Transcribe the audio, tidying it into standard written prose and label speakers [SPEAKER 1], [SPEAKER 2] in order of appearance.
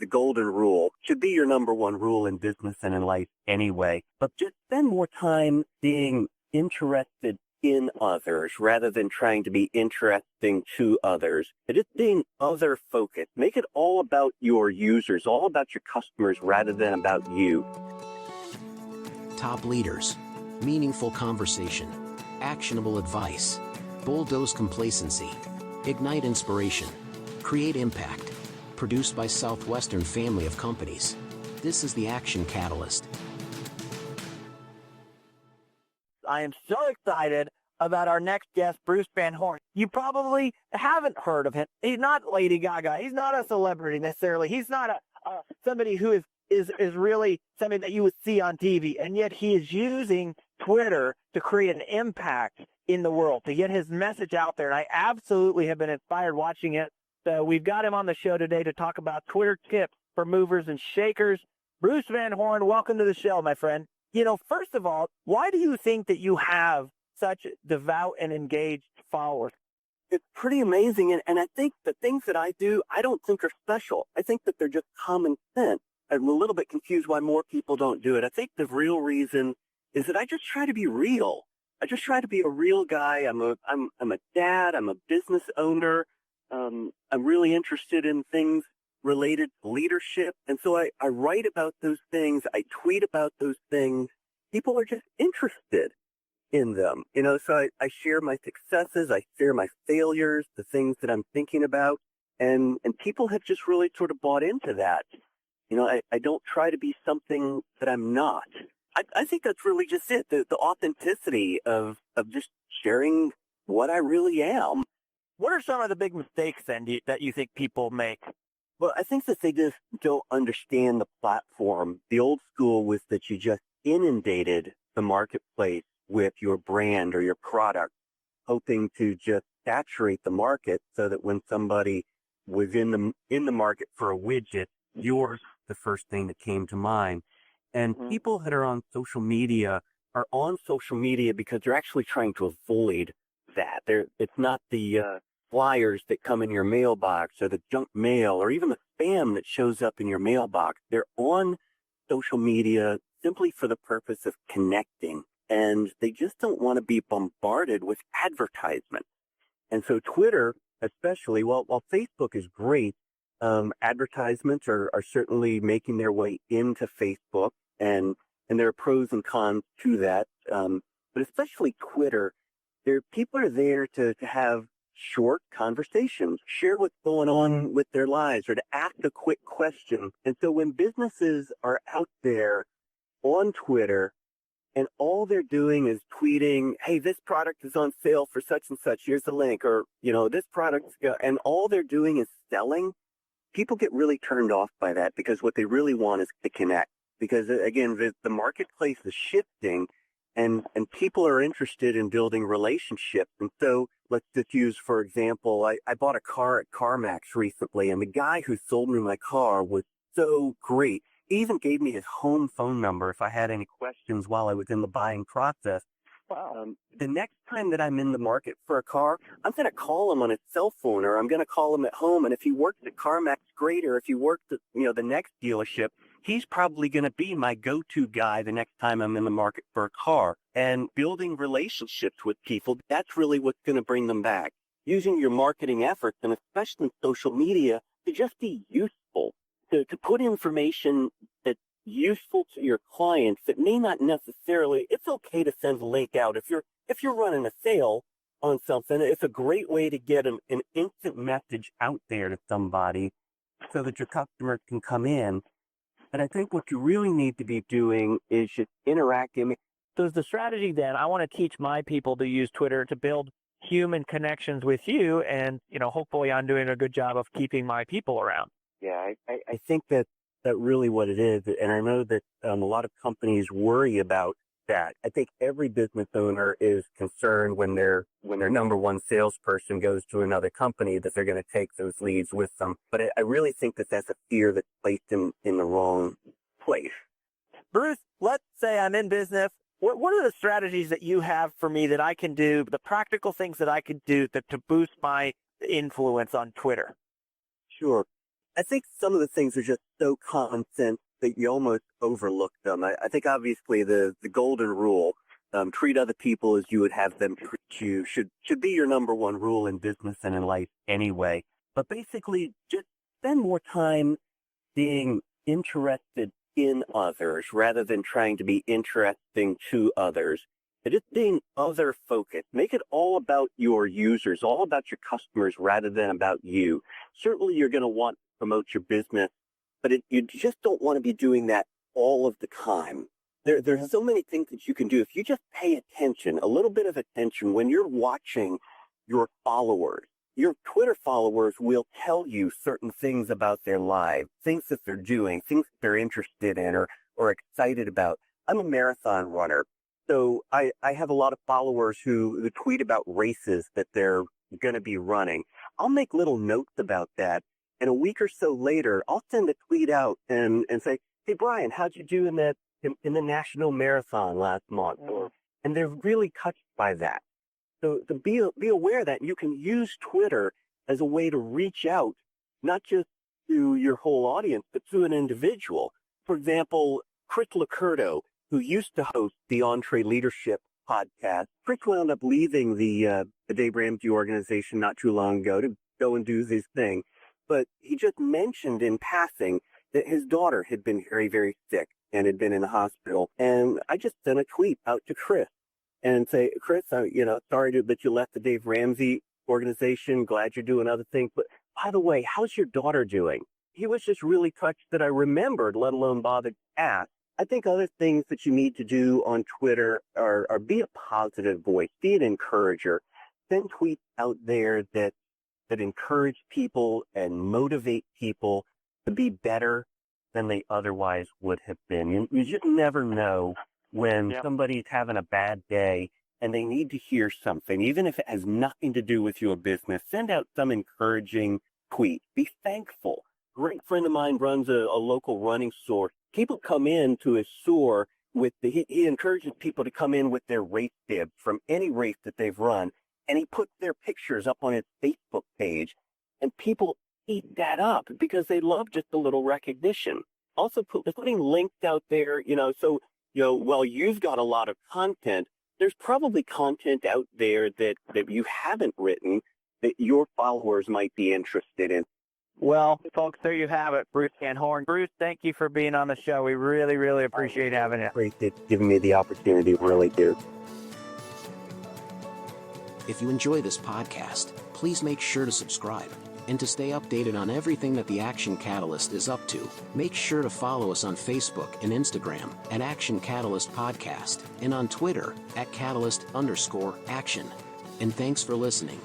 [SPEAKER 1] golden rule. Should be your number one rule in business and in life anyway. But just spend more time being interested in others rather than trying to be interesting to others. It is being other focused. Make it all about your users, all about your customers rather than about you.
[SPEAKER 2] Top leaders, meaningful conversation, actionable advice, bulldoze complacency, ignite inspiration, create impact. Produced by Southwestern family of companies. This is the Action Catalyst.
[SPEAKER 3] I am so excited about our next guest, Bruce Van Horn. You probably haven't heard of him. He's not Lady Gaga. He's not a celebrity necessarily. He's not somebody who is really something that you would see on TV. And yet he is using Twitter to create an impact in the world, to get his message out there. And I absolutely have been inspired watching it. So we've got him on the show today to talk about Twitter tips for movers and shakers. Bruce Van Horn, welcome to the show, my friend. First of all, why do you think that you have such devout and engaged followers?
[SPEAKER 1] It's pretty amazing. And I think the things that I do, I don't think are special. I think that they're just common sense. I'm a little bit confused why more people don't do it. I think the real reason is that I just try to be real. I just try to be a real guy. I'm a dad. I'm a business owner. I'm really interested in things related to leadership. And so I write about those things. I tweet about those things. People are just interested in them. So I share my successes. I share my failures, the things that I'm thinking about. And people have just really sort of bought into that. I don't try to be something that I'm not. I think that's really just it. The authenticity of just sharing what I really am.
[SPEAKER 3] What are some of the big mistakes then that you think people make?
[SPEAKER 1] Well, I think that they just don't understand the platform. The old school was that you just inundated the marketplace with your brand or your product, hoping to just saturate the market so that when somebody was in the market for a widget, yours the first thing that came to mind. And people that are on social media are on social media because they're actually trying to avoid that. It's not the flyers that come in your mailbox or the junk mail or even the spam that shows up in your mailbox. They're on social media simply for the purpose of connecting, and they just don't want to be bombarded with advertisement. And so Twitter, especially, while Facebook is great, advertisements are certainly making their way into Facebook, and there are pros and cons to that. But especially Twitter, people are there to have short conversations, share what's going on with their lives, or to ask a quick question. And so when businesses are out there on Twitter and all they're doing is tweeting, hey, this product is on sale for such and such, here's the link, or, this product, and all they're doing is selling, people get really turned off by that because what they really want is to connect. Because, again, the marketplace is shifting, and people are interested in building relationships. And so let's just use, for example, I bought a car at CarMax recently, and the guy who sold me my car was so great. He even gave me his home phone number if I had any questions while I was in the buying process.
[SPEAKER 3] Wow.
[SPEAKER 1] The next time that I'm in the market for a car, I'm going to call him on his cell phone, or I'm going to call him at home. And if he works at CarMax, great. Or if he works at, the next dealership, he's probably going to be my go-to guy the next time I'm in the market for a car. And building relationships with people, that's really what's going to bring them back. Using your marketing efforts, and especially social media, to just be useful, to put information that's useful to your clients that may not necessarily, it's okay to send a link out. If you're running a sale on something, it's a great way to get an instant message out there to somebody so that your customers can come in. And I think what you really need to be doing is just interacting.
[SPEAKER 3] So is the strategy then, I want to teach my people to use Twitter to build human connections with you, and, hopefully I'm doing a good job of keeping my people around.
[SPEAKER 1] Yeah, I think that's really what it is. And I know that a lot of companies worry about that. I think every business owner is concerned when their number one salesperson goes to another company that they're going to take those leads with them. But I really think that that's a fear that's placed in the wrong place.
[SPEAKER 3] Bruce, let's say I'm in business. What are the strategies that you have for me that I can do, the practical things that I could do to boost my influence on Twitter?
[SPEAKER 1] Sure. I think some of the things are just so common sense that you almost overlook them. I think obviously the golden rule, treat other people as you would have them treat you, should be your number one rule in business and in life anyway. But basically, just spend more time being interested in others rather than trying to be interesting to others. And just being other focused. Make it all about your users, all about your customers rather than about you. Certainly you're going to want to promote your business, but you just don't want to be doing that all of the time. There's so many things that you can do. If you just pay attention, a little bit of attention when you're watching your followers, your Twitter followers will tell you certain things about their lives, things that they're doing, things that they're interested in or excited about. I'm a marathon runner, so I have a lot of followers who tweet about races that they're going to be running. I'll make little notes about that, and a week or so later, I'll send a tweet out and say, hey, Brian, how'd you do in the national marathon last month? And they're really touched by that. So to be aware that you can use Twitter as a way to reach out, not just to your whole audience, but to an individual. For example, Chris Lacurdo, who used to host the Entree Leadership podcast. Chris wound up leaving the Dave Ramsey organization not too long ago to go and do his thing. But he just mentioned in passing that his daughter had been very, very sick and had been in the hospital. And I just sent a tweet out to Chris and say, Chris, sorry that you left the Dave Ramsey organization. Glad you're doing other things. But by the way, how's your daughter doing? He was just really touched that I remembered, let alone bothered to ask. I think other things that you need to do on Twitter are be a positive voice, be an encourager. Send tweets out there that encourage people and motivate people to be better than they otherwise would have been. You just never know when somebody's having a bad day and they need to hear something, even if it has nothing to do with your business. Send out some encouraging tweet. Be thankful. A great friend of mine runs a local running store. People come in to his store with he encourages people to come in with their race bib from any race that they've run, and he puts their pictures up on his Facebook page, and people eat that up because they love just a little recognition. Also putting links out there, so while you've got a lot of content, there's probably content out there that you haven't written that your followers might be interested in.
[SPEAKER 3] Well, folks, there you have it, Bruce Van Horn. Bruce, thank you for being on the show. We really, really appreciate having you.
[SPEAKER 1] Great that giving me the opportunity, really do.
[SPEAKER 2] If you enjoy this podcast, please make sure to subscribe. And to stay updated on everything that the Action Catalyst is up to, make sure to follow us on Facebook and Instagram at Action Catalyst Podcast and on Twitter at Catalyst_Action. And thanks for listening.